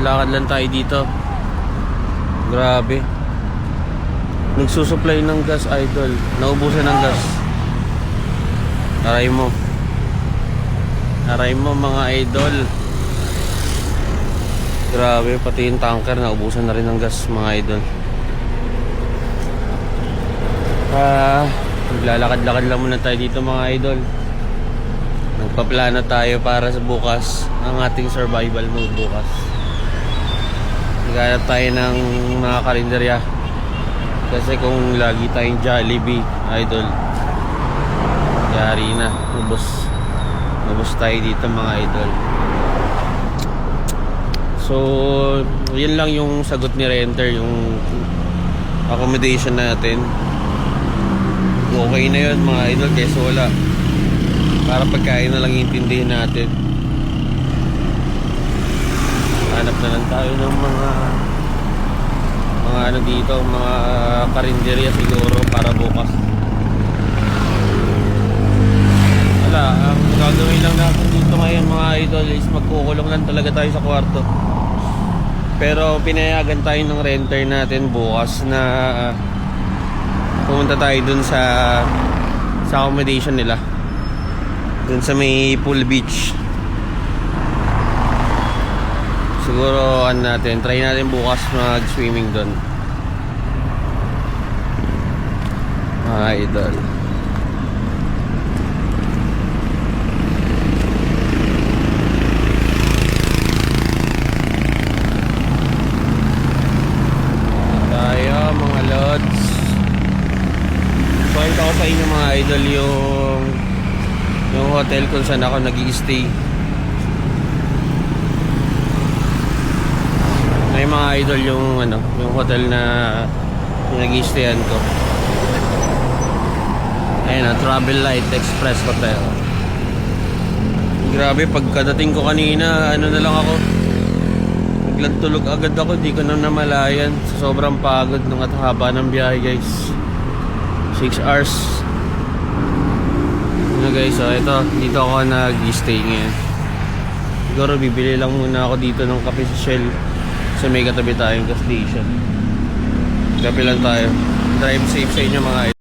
lakad lang tayo dito. Grabe. Nagsusupply ng gas, idol. Naubusan ng gas. Aray mo. Aray mo mga idol. Grabe, pati yung tanker naubusan na rin ng gas mga idol. Maglalakad-lakad lang muna tayo dito mga idol. Nagpaplano tayo para sa bukas, ang ating survival mode bukas. Naghanap tayo ng mga karinderya. Kasi kung lagi tayong Jollibee, idol, yari na, ubos tayo dito mga idol. So, yun lang yung sagot ni renter, yung accommodation natin. Okay na yun mga idol, kesa wala. Para pagkain na lang intindihin natin. Hanap na lang tayo ng mga ano dito, mga karinderya siguro para bukas. Wala, ang gagawin lang natin dito ngayon mga idol is magkukulong lang talaga tayo sa kwarto. Pero pinayagan tayo ng renter natin bukas na pumunta tayo dun sa accommodation nila, dun sa may pool beach. Siguro natin, try natin bukas mag swimming dun mga idol. Tayo mga lods. Kwento ko sa inyo mga idol yung hotel kung saan ako nag-i-stay. May mga idol yung hotel na nag-i-stayan ko. Ayun na, Travel Light Express Hotel. Grabe, pagkadating ko kanina, na lang ako, biglang tulog agad ako, di ko na namalayan. Sobrang pagod nung at haba ng biyahe guys. 6 hours. Guys, so ito, dito ako nag-i-stay ngayon. Siguro bibili lang muna ako dito ng kape sa Shell. So may katabi tayong gas station. Kape lang tayo. Drive safe sa inyo mga idol.